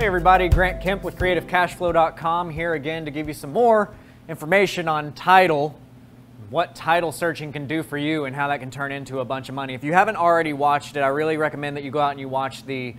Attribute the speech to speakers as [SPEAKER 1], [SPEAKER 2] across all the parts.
[SPEAKER 1] everybody, Grant Kemp with CreativeCashFlow.com here again to give you some more information on title, what title searching can do for you and how that can turn into a bunch of money. If you haven't already watched it, I really recommend that you go out and you watch the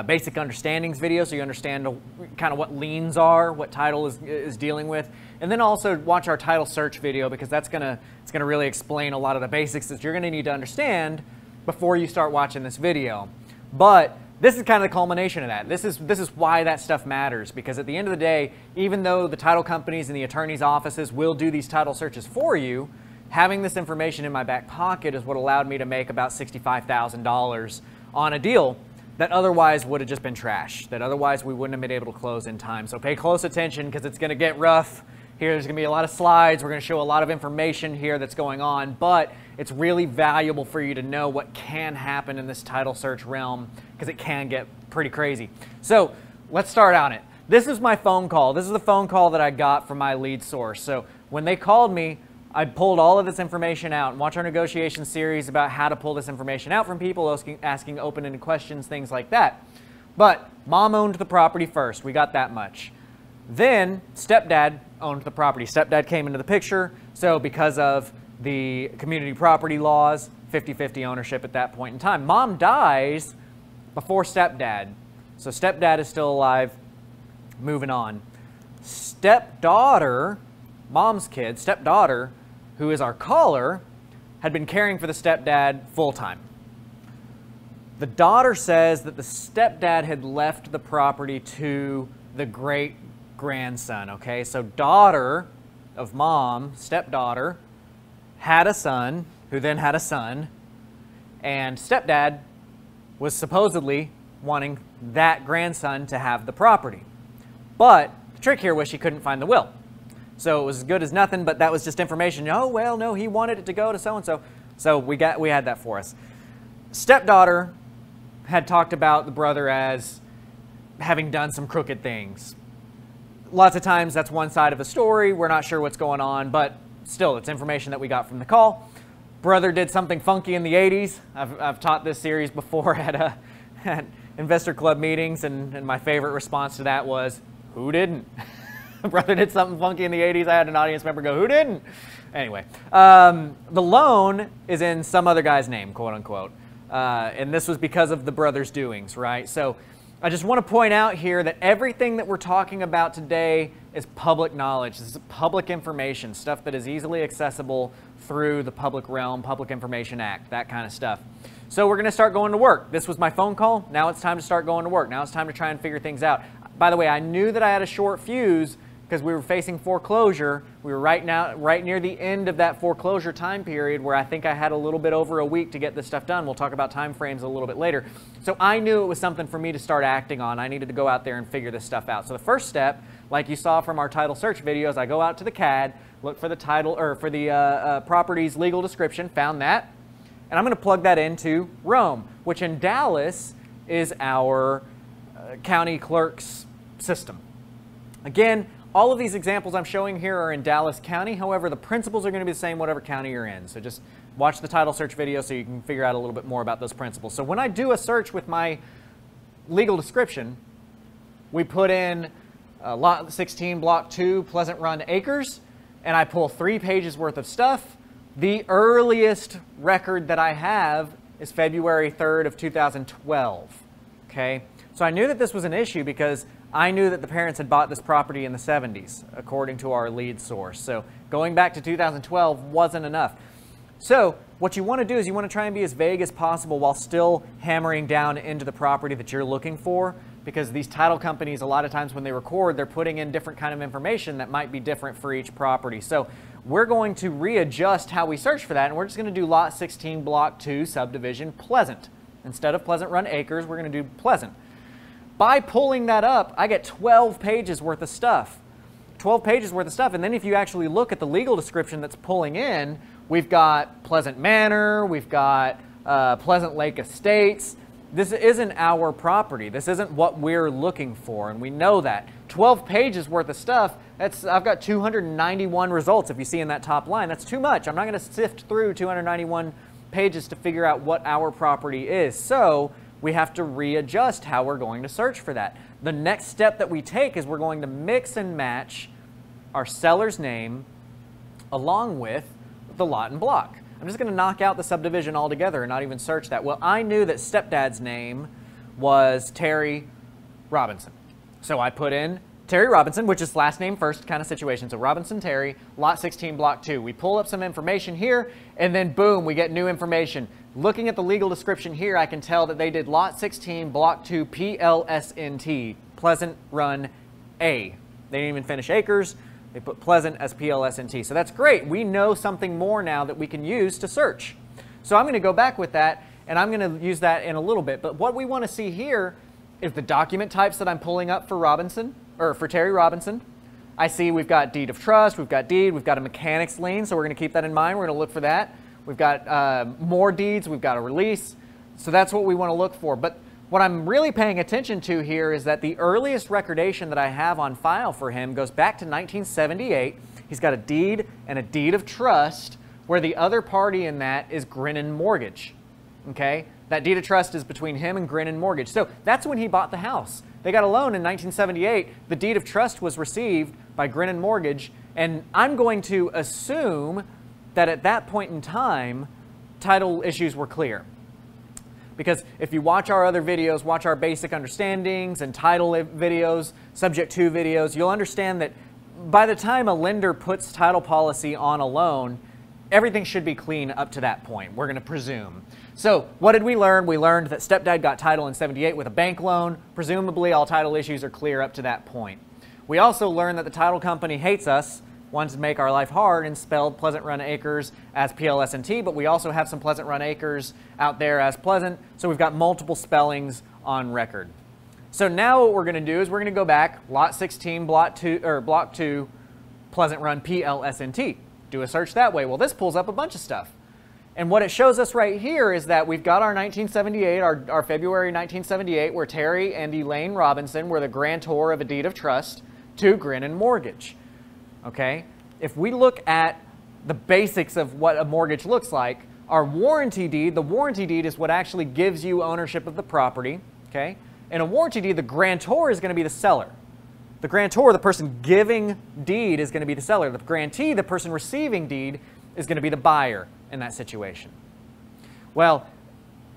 [SPEAKER 1] basic understandings video so you understand kind of what liens are, what title is dealing with, and then also watch our title search video because it's gonna really explain a lot of the basics that you're gonna need to understand before you start watching this video. But this is kind of the culmination of that. This is why that stuff matters, because at the end of the day, even though the title companies and the attorneys' offices will do these title searches for you, having this information in my back pocket is what allowed me to make about $65,000 on a deal that otherwise would have just been trash, that otherwise we wouldn't have been able to close in time. So pay close attention because it's going to get rough. There's going to be a lot of slides. We're going to show a lot of information here that's going on, but it's really valuable for you to know what can happen in this title search realm because it can get pretty crazy. So let's start on it. This is my phone call. This is the phone call that I got from my lead source. So when they called me, I pulled all of this information out and watch our negotiation series about how to pull this information out from people, asking open-ended questions, things like that. But mom owned the property first. We got that much. Then stepdad owned the property. Stepdad came into the picture. So because of the community property laws, 50-50 ownership at that point in time. Mom dies before stepdad. So stepdad is still alive. Moving on. Stepdaughter, mom's kid, stepdaughter, who is our caller, had been caring for the stepdad full-time. The daughter says that the stepdad had left the property to the great-grandson, okay? So daughter of mom, stepdaughter, had a son, who then had a son, and stepdad was supposedly wanting that grandson to have the property. But the trick here was she couldn't find the will. So it was as good as nothing, but that was just information. Oh, well, no, he wanted it to go to so-and-so. So we had that for us. Stepdaughter had talked about the brother as having done some crooked things. Lots of times that's one side of a story. We're not sure what's going on, but still, it's information that we got from the call. Brother did something funky in the 80s. I've taught this series before at investor club meetings, and my favorite response to that was, who didn't? Brother did something funky in the 80s. I had an audience member go, who didn't? Anyway, the loan is in some other guy's name, quote unquote. And this was because of the brother's doings, right? So I just want to point out here that everything that we're talking about today is public knowledge. This is public information, stuff that is easily accessible through the public realm, Public Information Act, that kind of stuff. So we're going to start going to work. This was my phone call. Now it's time to start going to work. Now it's time to try and figure things out. By the way, I knew that I had a short fuse because we were facing foreclosure. We were right near the end of that foreclosure time period where I think I had a little bit over a week to get this stuff done. We'll talk about time frames a little bit later. So I knew it was something for me to start acting on. I needed to go out there and figure this stuff out. So the first step, like you saw from our title search videos, I go out to the CAD, look for the title or for the property's legal description, found that, and I'm going to plug that into Rome, which in Dallas is our county clerk's system. Again, all of these examples I'm showing here are in Dallas County. However, the principles are going to be the same whatever county you're in. So just watch the title search video so you can figure out a little bit more about those principles. So when I do a search with my legal description, we put in Lot 16, Block 2, Pleasant Run Acres, and I pull 3 pages worth of stuff. The earliest record that I have is February 3rd of 2012. Okay? So I knew that this was an issue because I knew that the parents had bought this property in the 70s, according to our lead source. So going back to 2012 wasn't enough. So what you want to do is you want to try and be as vague as possible while still hammering down into the property that you're looking for, because these title companies, a lot of times when they record, they're putting in different kind of information that might be different for each property. So we're going to readjust how we search for that, and we're just going to do Lot 16, Block 2, Subdivision, Pleasant. Instead of Pleasant Run Acres, we're going to do Pleasant. By pulling that up, I get 12 pages worth of stuff. 12 pages worth of stuff. And then if you actually look at the legal description that's pulling in, we've got Pleasant Manor, we've got Pleasant Lake Estates. This isn't our property. This isn't what we're looking for, and we know that. 12 pages worth of stuff, I've got 291 results if you see in that top line. That's too much. I'm not going to sift through 291 pages to figure out what our property is. So we have to readjust how we're going to search for that. The next step that we take is we're going to mix and match our seller's name along with the lot and block. I'm just going to knock out the subdivision altogether and not even search that. Well, I knew that stepdad's name was Terry Robinson. So I put in Terry Robinson, which is last name first kind of situation. So Robinson Terry, lot 16, block 2. We pull up some information here, and then boom, we get new information. Looking at the legal description here, I can tell that they did lot 16, block 2, PLSNT, Pleasant Run A. They didn't even finish acres. They put Pleasant as PLSNT. So that's great. We know something more now that we can use to search. So I'm going to go back with that, and I'm going to use that in a little bit. But what we want to see here is the document types that I'm pulling up for Robinson, or for Terry Robinson. I see we've got deed of trust, we've got deed, we've got a mechanics lien, so we're going to keep that in mind. We're going to look for that. We've got more deeds, we've got a release. So that's what we want to look for. But what I'm really paying attention to here is that the earliest recordation that I have on file for him goes back to 1978. He's got a deed and a deed of trust where the other party in that is Grinnan Mortgage. Okay? That deed of trust is between him and Grinnan Mortgage. So that's when he bought the house. They got a loan in 1978. The deed of trust was received by Grinnan Mortgage, and I'm going to assume that at that point in time, title issues were clear. Because if you watch our other videos, watch our basic understandings and title videos, subject to videos, you'll understand that by the time a lender puts title policy on a loan, everything should be clean up to that point, we're going to presume. So what did we learn? We learned that stepdad got title in '78 with a bank loan. Presumably all title issues are clear up to that point. We also learned that the title company hates us, wanted to make our life hard, and spelled Pleasant Run Acres as PLSNT, but we also have some Pleasant Run Acres out there as Pleasant, so we've got multiple spellings on record. So now what we're going to do is we're going to go back, lot 16, block 2, Pleasant Run PLSNT. Do a search that way. Well, this pulls up a bunch of stuff. And what it shows us right here is that we've got our 1978, our February 1978, where Terry and Elaine Robinson were the grantor of a deed of trust to Grinnan Mortgage. Okay? If we look at the basics of what a mortgage looks like, our warranty deed, the warranty deed is what actually gives you ownership of the property. Okay? In a warranty deed, the grantor is going to be the seller. The grantor, the person giving deed, is going to be the seller. The grantee, the person receiving deed, is going to be the buyer in that situation. Well,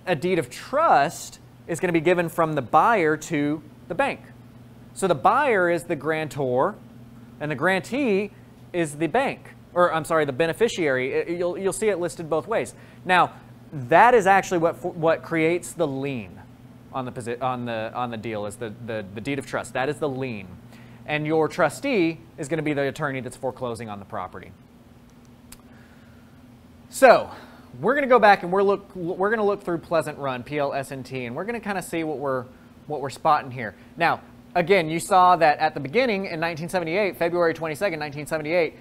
[SPEAKER 1] a deed of trust is going to be given from the buyer to the bank. So the buyer is the grantor, and the grantee is the bank, or I'm sorry, the beneficiary. You'll see it listed both ways. Now, that is actually what creates the lien on the deal, is the deed of trust. That is the lien. And your trustee is going to be the attorney that's foreclosing on the property. So we're going to go back and we're going to look through Pleasant Run, PLSNT, and we're going to kind of see what we're spotting here. Now, again, you saw that at the beginning in 1978, February 22nd, 1978,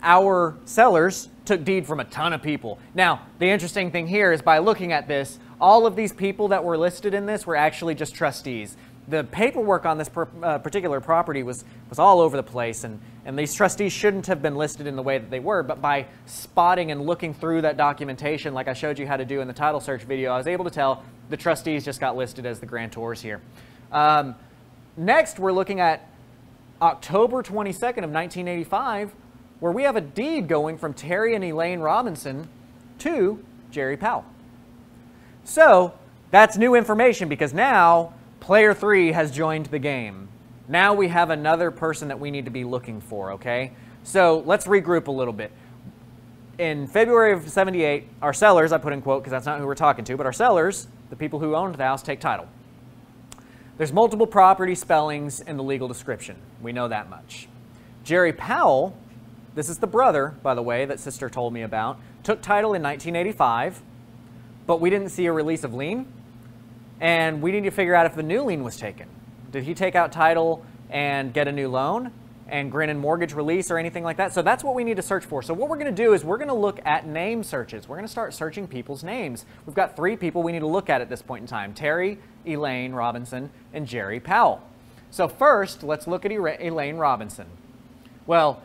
[SPEAKER 1] our sellers took deed from a ton of people. Now, the interesting thing here is by looking at this, all of these people that were listed in this were actually just trustees. The paperwork on this particular property was all over the place, and these trustees shouldn't have been listed in the way that they were, but by spotting and looking through that documentation like I showed you how to do in the title search video, I was able to tell the trustees just got listed as the grantors here. Next, we're looking at October 22nd of 1985, where we have a deed going from Terry and Elaine Robinson to Jerry Powell. So that's new information because now Player 3 has joined the game. Now we have another person that we need to be looking for, okay? So let's regroup a little bit. In February of '78, our sellers, I put in quote because that's not who we're talking to, but our sellers, the people who owned the house, take title. There's multiple property spellings in the legal description. We know that much. Jerry Powell, this is the brother, by the way, that sister told me about, took title in 1985, but we didn't see a release of lien. And we need to figure out if the new lien was taken. Did he take out title and get a new loan and Grinnan Mortgage release or anything like that? So that's what we need to search for. So what we're going to do is we're going to look at name searches. We're going to start searching people's names. We've got 3 people we need to look at this point in time: Terry, Elaine Robinson, and Jerry Powell. So first, let's look at Elaine Robinson. Well,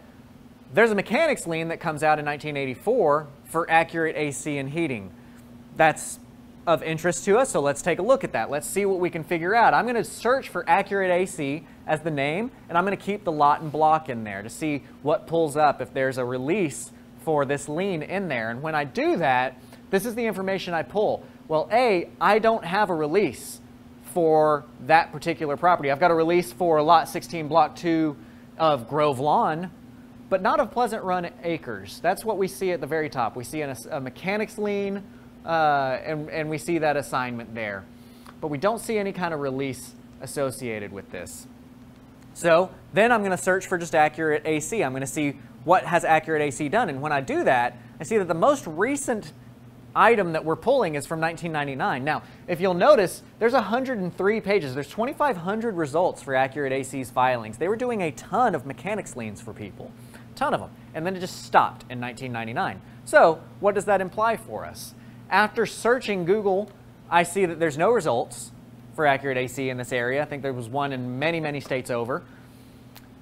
[SPEAKER 1] there's a mechanics lien that comes out in 1984 for accurate AC and heating. That's of interest to us, so let's take a look at that. Let's see what we can figure out. I'm going to search for Accurate AC as the name, and I'm going to keep the lot and block in there to see what pulls up if there's a release for this lien in there. And when I do that, this is the information I pull. Well, A, I don't have a release for that particular property. I've got a release for lot 16, block 2 of Grove Lawn, but not of Pleasant Run Acres. That's what we see at the very top. We see a mechanics lien, and we see that assignment there. But we don't see any kind of release associated with this. So then I'm going to search for just Accurate AC. I'm going to see what has Accurate AC done. And when I do that, I see that the most recent item that we're pulling is from 1999. Now, if you'll notice, there's 103 pages. There's 2,500 results for Accurate AC's filings. They were doing a ton of mechanics liens for people, a ton of them. And then it just stopped in 1999. So what does that imply for us? After searching Google, I see that there's no results for Accurate AC in this area. I think there was one in many, many states over.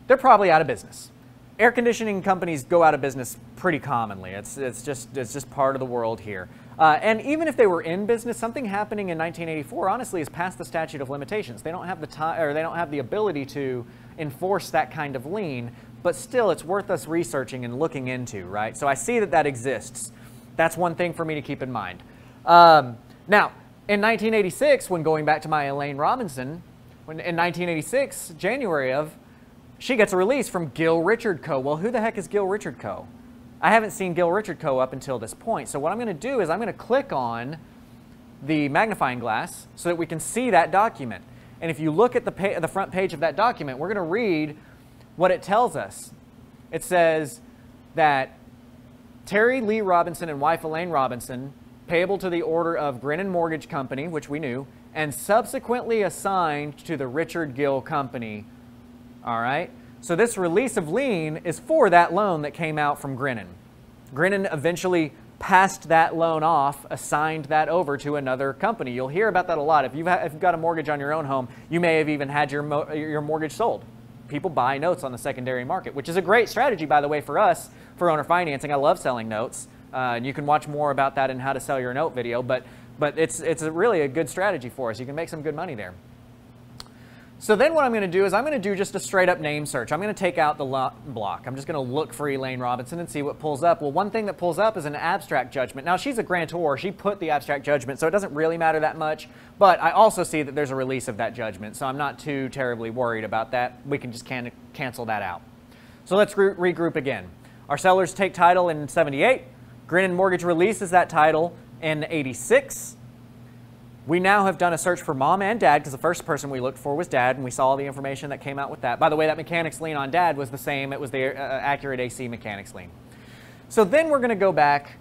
[SPEAKER 1] They're probably out of business. Air conditioning companies go out of business pretty commonly. It's just part of the world here. And even if they were in business, something happening in 1984 honestly is past the statute of limitations. They don't have the time, or they don't have the ability to enforce that kind of lien. But still, it's worth us researching and looking into, right? So I see that that exists. That's one thing for me to keep in mind. Now, in 1986, when going back to my Elaine Robinson, in 1986, January of, she gets a release from Gil Richard Co. Well, who the heck is Gil Richard Co.? I haven't seen Gil Richard Co. up until this point. So what I'm going to do is I'm going to click on the magnifying glass so that we can see that document. And if you look at the front page of that document, we're going to read what it tells us. It says that Terry Lee Robinson and wife Elaine Robinson, payable to the order of Grinnan Mortgage Company, which we knew, and subsequently assigned to the Richard Gill Company. All right, so this release of lien is for that loan that came out from Grinnan. Grinnan eventually passed that loan off, assigned that over to another company. You'll hear about that a lot. If you've got a mortgage on your own home, you may have even had your mortgage sold. People buy notes on the secondary market, which is a great strategy, by the way, for us, for owner financing. I love selling notes. And you can watch more about that in How to Sell Your Note video, but it's really a good strategy for us. You can make some good money there. So then what I'm going to do is I'm going to do just a straight up name search. I'm going to take out the lot block. I'm just going to look for Elaine Robinson and see what pulls up. Well, one thing that pulls up is an abstract judgment. Now, she's a grantor. She put the abstract judgment, so it doesn't really matter that much. But I also see that there's a release of that judgment, so I'm not too terribly worried about that. We can just cancel that out. So let's regroup again. Our sellers take title in 78. Grinnan Mortgage releases that title in 86. We now have done a search for mom and dad because the first person we looked for was dad, and we saw all the information that came out with that. By the way, that mechanics lien on dad was the same. It was the Accurate AC mechanics lien. So then we're going to go back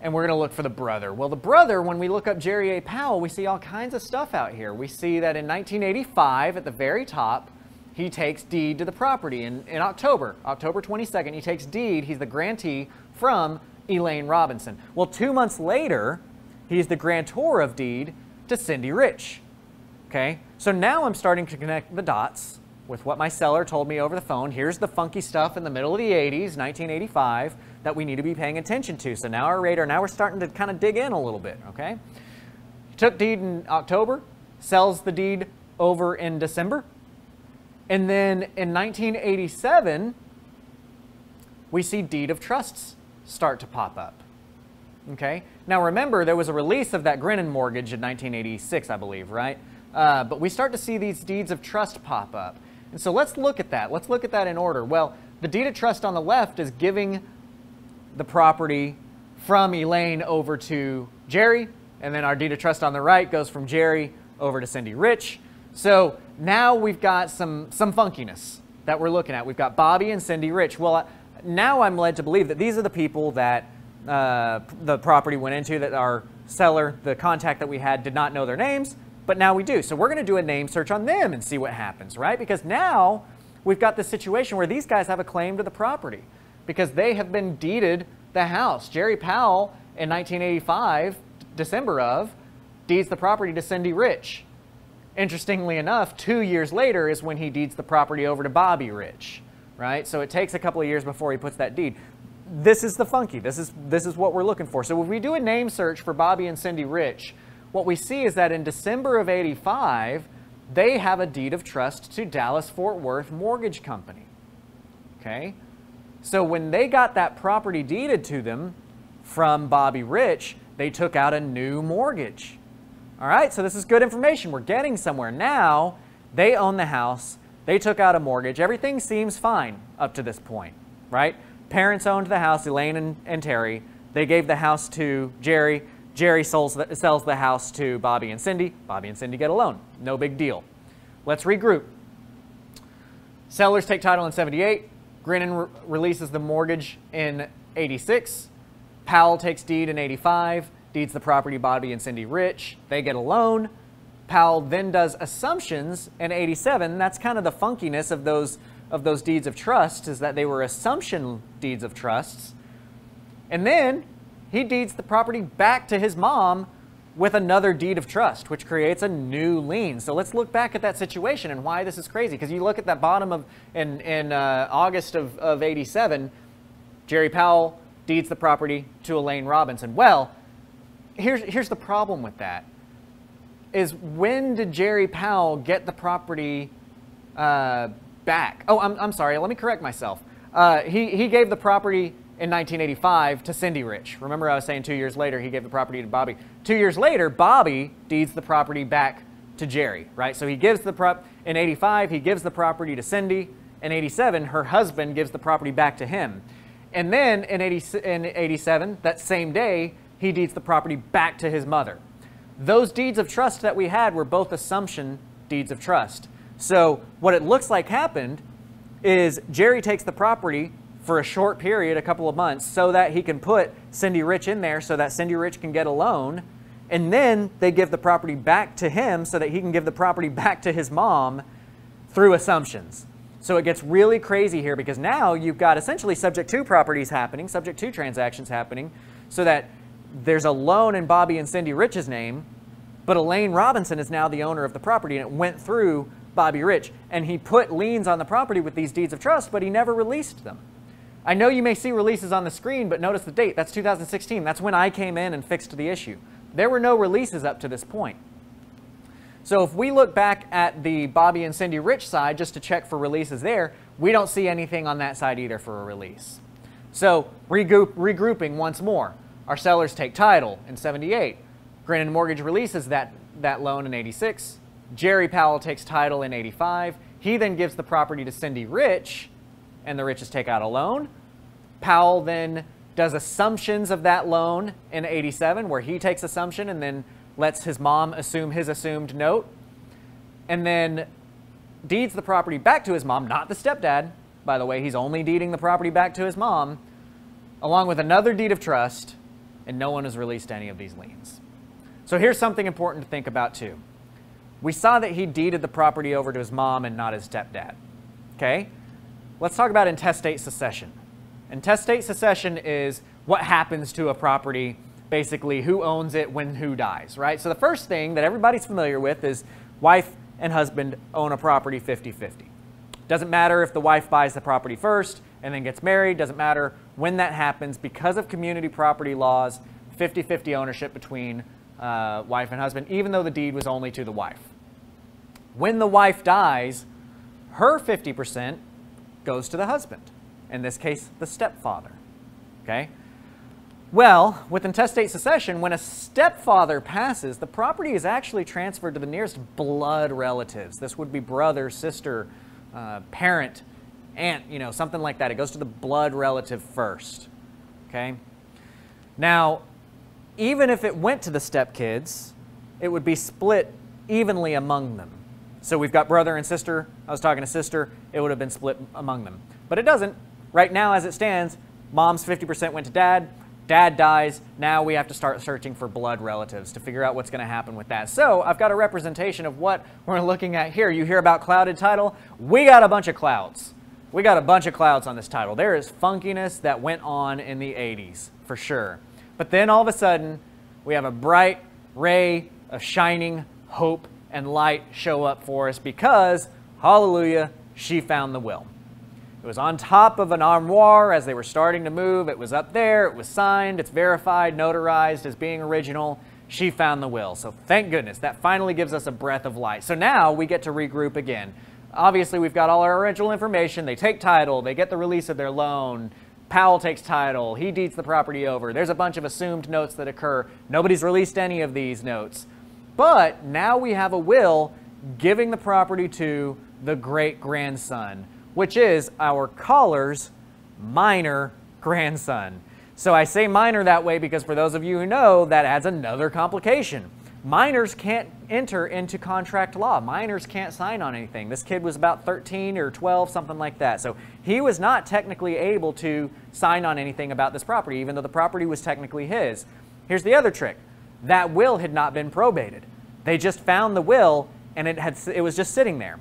[SPEAKER 1] and we're going to look for the brother. Well, the brother, when we look up Jerry A. Powell, we see all kinds of stuff out here. We see that in 1985, at the very top, he takes deed to the property. In October 22nd, he takes deed. He's the grantee from Elaine Robinson. Well, 2 months later, he's the grantor of deed to Cindy Rich. Okay, so now I'm starting to connect the dots with what my seller told me over the phone. Here's the funky stuff in the middle of the 80s, 1985, that we need to be paying attention to. So now our radar, now we're starting to kind of dig in a little bit, okay? Took deed in October, sells the deed over in December, and then in 1987, we see deed of trusts start to pop up. Okay. Now remember, there was a release of that Grinnan mortgage in 1986, I believe, right? But we start to see these deeds of trust pop up. And so let's look at that. Let's look at that in order. Well, the deed of trust on the left is giving the property from Elaine over to Jerry, and then our deed of trust on the right goes from Jerry over to Cindy Rich. So now we've got some funkiness that we're looking at. We've got Bobby and Cindy Rich. Well, now I'm led to believe that these are the people that the property went into, that our seller, the contact that we had, did not know their names, but now we do. So we're going to do a name search on them and see what happens, right? Because now we've got this situation where these guys have a claim to the property because they have been deeded the house. Jerry Powell in 1985, December of, deeds the property to Cindy Rich. Interestingly enough, 2 years later is when he deeds the property over to Bobby Rich, right? So it takes a couple of years before he puts that deed. This is the funky. This is what we're looking for. So if we do a name search for Bobby and Cindy Rich, what we see is that in December of 85, they have a deed of trust to Dallas-Fort Worth Mortgage Company. Okay? So when they got that property deeded to them from Bobby Rich, they took out a new mortgage. All right, so this is good information. We're getting somewhere. Now, they own the house. They took out a mortgage. Everything seems fine up to this point, right? Parents owned the house, Elaine and Terry. They gave the house to Jerry. Jerry sells the house to Bobby and Cindy. Bobby and Cindy get a loan. No big deal. Let's regroup. Sellers take title in 78. Grinnan releases the mortgage in 86. Powell takes deed in 85. Deeds the property Bobby and Cindy Rich. They get a loan. Powell then does assumptions in 87. That's kind of the funkiness of those deeds of trust, is that they were assumption deeds of trusts. And then he deeds the property back to his mom with another deed of trust, which creates a new lien. So let's look back at that situation and why this is crazy. Because you look at that bottom of in August of 87, Jerry Powell deeds the property to Elaine Robinson. Well, here's the problem with that. Is when did Jerry Powell get the property back? Oh, I'm sorry. Let me correct myself. He gave the property in 1985 to Cindy Rich. Remember, I was saying 2 years later he gave the property to Bobby. 2 years later, Bobby deeds the property back to Jerry, right? So he gives in 85, he gives the property to Cindy. In 87, her husband gives the property back to him. And then in 87, that same day, he deeds the property back to his mother. Those deeds of trust that we had were both assumption deeds of trust. So what it looks like happened is Jerry takes the property for a short period, a couple of months, so that he can put Cindy Rich in there so that Cindy Rich can get a loan. And then they give the property back to him so that he can give the property back to his mom through assumptions. So it gets really crazy here because now you've got essentially subject to properties happening, subject to transactions happening, so that there's a loan in Bobby and Cindy Rich's name, but Elaine Robinson is now the owner of the property, and it went through Bobby Rich. And he put liens on the property with these deeds of trust, but he never released them. I know you may see releases on the screen, but notice the date. That's 2016. That's when I came in and fixed the issue. There were no releases up to this point. So if we look back at the Bobby and Cindy Rich side just to check for releases there, we don't see anything on that side either for a release. So regrouping once more. Our sellers take title in 78. Grinnan Mortgage releases that loan in 86. Jerry Powell takes title in 85. He then gives the property to Cindy Rich, and the Riches take out a loan. Powell then does assumptions of that loan in 87, where he takes assumption and then lets his mom assume his assumed note, and then deeds the property back to his mom, not the stepdad, by the way. He's only deeding the property back to his mom, along with another deed of trust, and no one has released any of these liens. So here's something important to think about too. We saw that he deeded the property over to his mom and not his stepdad. Okay? Let's talk about intestate succession. Intestate succession is what happens to a property, basically who owns it when who dies, right? So the first thing that everybody's familiar with is wife and husband own a property 50-50. Doesn't matter if the wife buys the property first and then gets married. Doesn't matter when that happens. Because of community property laws, 50-50 ownership between wife and husband, even though the deed was only to the wife. When the wife dies, her 50% goes to the husband, in this case, the stepfather. Okay? Well, with intestate succession, when a stepfather passes, the property is actually transferred to the nearest blood relatives. This would be brother, sister, parent, aunt, something like that. It goes to the blood relative first. Okay? Now, even if it went to the stepkids, it would be split evenly among them. So we've got brother and sister. I was talking to sister. It would have been split among them. But it doesn't. Right now, as it stands, mom's 50% went to dad. Dad dies. Now we have to start searching for blood relatives to figure out what's going to happen with that. So I've got a representation of what we're looking at here. You hear about clouded title? We got a bunch of clouds. We got a bunch of clouds on this title. There is funkiness that went on in the 80s, for sure. But then all of a sudden, we have a bright ray of shining hope and light show up for us because, hallelujah, she found the will. It was on top of an armoire as they were starting to move. It was up there. It was signed. It's verified, notarized as being original. she found the will. So thank goodness, that finally gives us a breath of light. So now we get to regroup again. Obviously, we've got all our original information. They take title, they get the release of their loan. Powell takes title, he deeds the property over. There's a bunch of assumed notes that occur. Nobody's released any of these notes. But now we have a will giving the property to the great-grandson, which is our caller's minor grandson. So I say minor that way because for those of you who know, that adds another complication. Minors can't enter into contract law. Minors can't sign on anything. This kid was about 13 or 12, something like that. So he was not technically able to sign on anything about this property, even though the property was technically his. Here's the other trick. That will had not been probated. They just found the will, and it was just sitting there.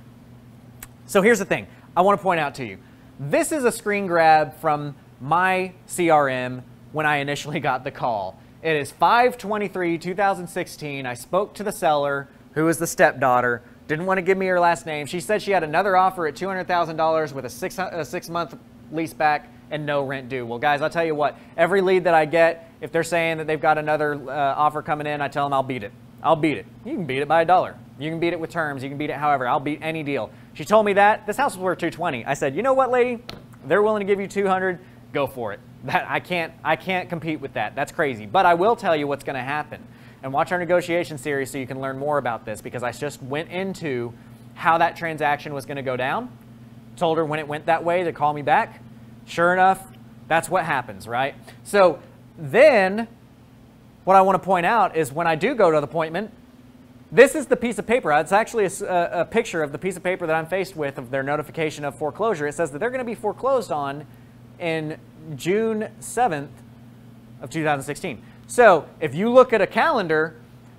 [SPEAKER 1] So here's the thing I want to point out to you. This is a screen grab from my CRM when I initially got the call. It is 5/23/2016. I spoke to the seller, who is the stepdaughter, didn't want to give me her last name. She said she had another offer at $200,000 with a six-month lease back and no rent due. Well, guys, I'll tell you what, every lead that I get, if they're saying that they've got another offer coming in, I tell them I'll beat it. I'll beat it. You can beat it by $1. You can beat it with terms. You can beat it however. I'll beat any deal. She told me that. This house was worth $220. I said, you know what, lady? They're willing to give you $200. Go for it. I can't compete with that. That's crazy. But I will tell you what's going to happen. And watch our negotiation series so you can learn more about this, because I just went into how that transaction was going to go down. Told her when it went that way to call me back. Sure enough, that's what happens, right? So then what I want to point out is when I do go to the appointment, this is the piece of paper. It's actually a picture of the piece of paper that I'm faced with of their notification of foreclosure. It says that they're going to be foreclosed on in June 7th of 2016. So if you look at a calendar,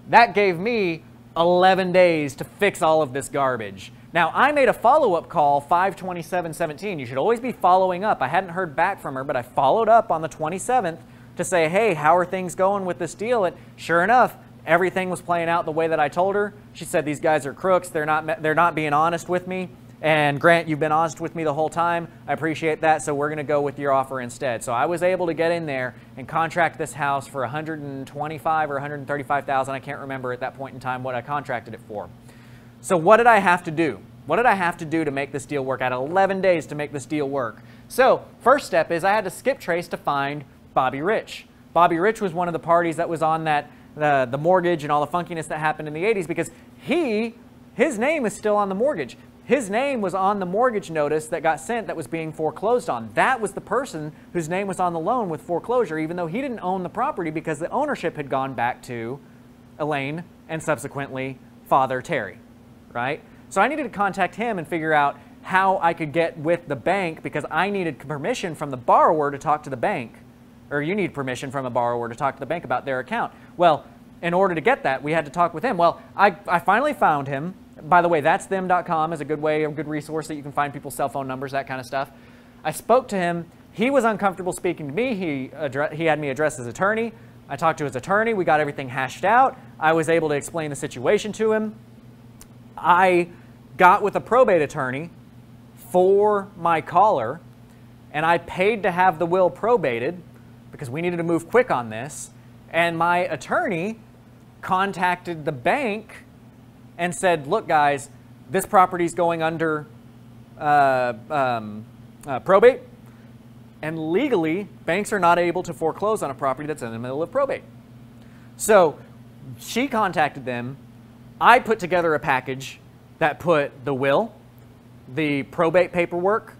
[SPEAKER 1] that gave me 11 days to fix all of this garbage. Now, I made a follow-up call 5/27/17. You should always be following up. I hadn't heard back from her, but I followed up on the 27th to say, hey, how are things going with this deal? And sure enough, everything was playing out the way that I told her. She said, these guys are crooks. They're not being honest with me. And Grant, you've been honest with me the whole time. I appreciate that, so we're going to go with your offer instead. So I was able to get in there and contract this house for $125,000 or $135,000. I can't remember at that point in time what I contracted it for. So what did I have to do? What did I have to do to make this deal work? I had 11 days to make this deal work. So first step is I had to skip trace to find Bobby Rich. Bobby Rich was one of the parties that was on that the mortgage and all the funkiness that happened in the 80s, because his name is still on the mortgage. His name was on the mortgage notice that got sent that was being foreclosed on. That was the person whose name was on the loan with foreclosure, even though he didn't own the property because the ownership had gone back to Elaine and subsequently Father Terry, right? So I needed to contact him and figure out how I could get with the bank, because I needed permission from the borrower to talk to the bank, or you need permission from a borrower to talk to the bank about their account. Well, in order to get that, we had to talk with him. Well, I finally found him. By the way, that'sthem.com is a good resource that you can find people's cell phone numbers, that kind of stuff. I spoke to him. He was uncomfortable speaking to me. He had me address his attorney. I talked to his attorney. We got everything hashed out. I was able to explain the situation to him. I got with a probate attorney for my caller, and I paid to have the will probated because we needed to move quick on this. And my attorney contacted the bank and said, look, guys, this property's going under probate, and legally, banks are not able to foreclose on a property that's in the middle of probate. So she contacted them. I put together a package that put the will, the probate paperwork,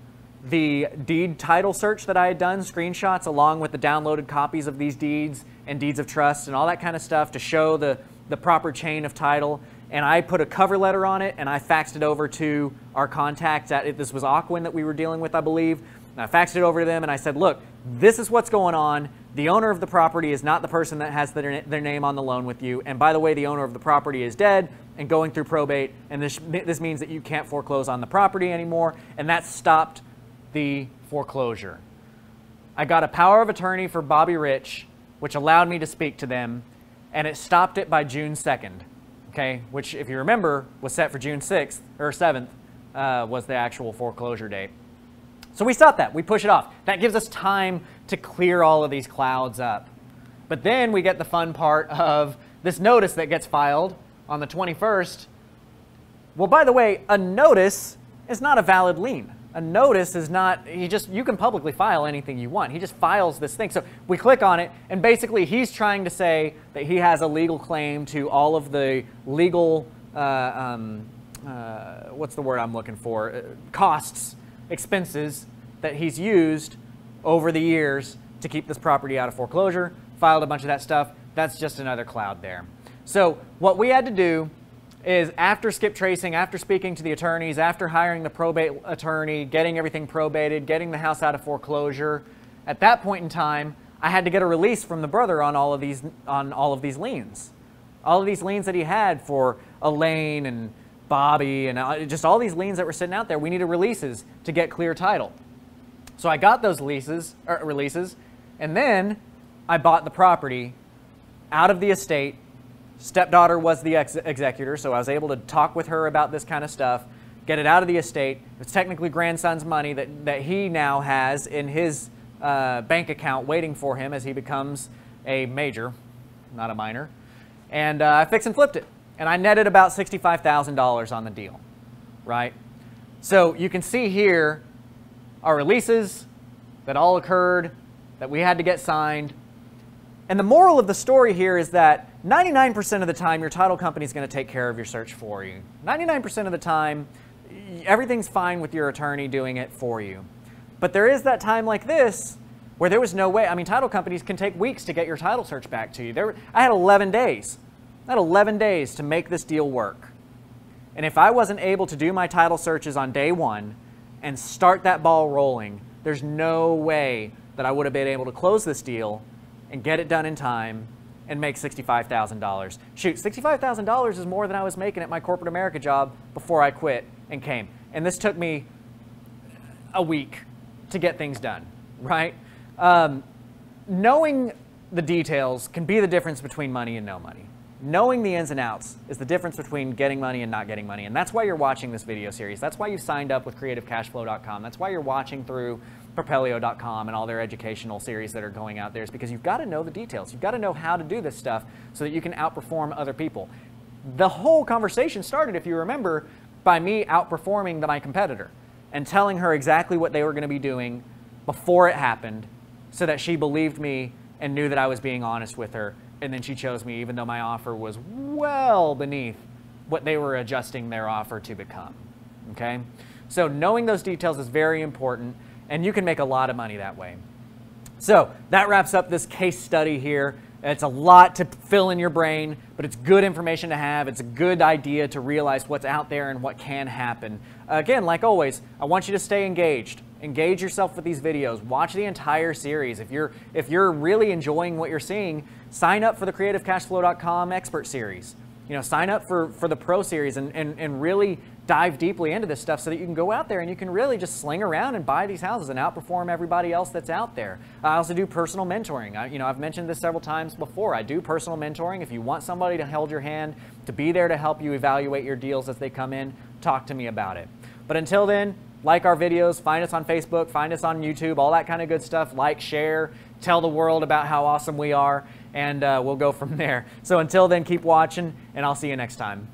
[SPEAKER 1] the deed title search that I had done, screenshots, along with the downloaded copies of these deeds and deeds of trust and all that kind of stuff to show the proper chain of title. And I put a cover letter on it, and I faxed it over to our contacts this was Aquin that we were dealing with, I believe. And I faxed it over to them, and I said, look, this is what's going on. The owner of the property is not the person that has their name on the loan with you. And by the way, the owner of the property is dead and going through probate, and this means that you can't foreclose on the property anymore, and that stopped the foreclosure. I got a power of attorney for Bobby Rich, which allowed me to speak to them, and it stopped it by June 2nd. Okay, which, if you remember, was set for June 6th, or 7th, was the actual foreclosure date. So we stopped that. We push it off. That gives us time to clear all of these clouds up. But then we get the fun part of this notice that gets filed on the 21st, well, by the way, a notice is not a valid lien. A notice is not, you can publicly file anything you want. He just files this thing. So we click on it, and basically he's trying to say that he has a legal claim to all of the legal, what's the word I'm looking for? Costs, expenses that he's used over the years to keep this property out of foreclosure, filed a bunch of that stuff. That's just another cloud there. So what we had to do is, after skip tracing, after speaking to the attorneys, after hiring the probate attorney, getting everything probated, getting the house out of foreclosure, at that point in time, I had to get a release from the brother on all of these liens. All of these liens that he had for Elaine and Bobby and just all these liens that were sitting out there. We needed releases to get clear title. So I got those releases, and then I bought the property out of the estate. Stepdaughter was the executor, so I was able to talk with her about this kind of stuff, get it out of the estate. It's technically grandson's money that he now has in his bank account waiting for him as he becomes a major, not a minor. And I fixed and flipped it. And I netted about $65,000 on the deal, right? So you can see here our releases that all occurred, that we had to get signed. And the moral of the story here is that 99% of the time, your title company is going to take care of your search for you. 99% of the time, everything's fine with your attorney doing it for you. But there is that time like this where there was no way. I mean, title companies can take weeks to get your title search back to you. I had 11 days. I had 11 days to make this deal work. And if I wasn't able to do my title searches on day one and start that ball rolling, there's no way that I would have been able to close this deal and get it done in time and make $65,000. Shoot, $65,000 is more than I was making at my corporate America job before I quit and came. And this took me a week to get things done, right? Knowing the details can be the difference between money and no money. Knowing the ins and outs is the difference between getting money and not getting money. And that's why you're watching this video series. That's why you signed up with CreativeCashFlow.com. That's why you're watching through Propelio.com and all their educational series that are going out there, is because you've got to know the details. You've got to know how to do this stuff so that you can outperform other people. The whole conversation started, if you remember, by me outperforming my competitor and telling her exactly what they were going to be doing before it happened so that she believed me and knew that I was being honest with her. And then she chose me even though my offer was well beneath what they were adjusting their offer to become. Okay? So knowing those details is very important, and you can make a lot of money that way. So that wraps up this case study here. It's a lot to fill in your brain, but it's good information to have. It's a good idea to realize what's out there and what can happen. Again, like always, I want you to stay engaged. Engage yourself with these videos. Watch the entire series. If you're really enjoying what you're seeing, sign up for the CreativeCashFlow.com Expert Series. You know, sign up for the Pro Series and really dive deeply into this stuff so that you can go out there and you can really just sling around and buy these houses and outperform everybody else that's out there. I also do personal mentoring. I've mentioned this several times before. I do personal mentoring. If you want somebody to hold your hand, to be there to help you evaluate your deals as they come in, talk to me about it. But until then, like our videos, find us on Facebook, find us on YouTube, all that kind of good stuff. Like, share, tell the world about how awesome we are, and we'll go from there. So until then, keep watching, and I'll see you next time.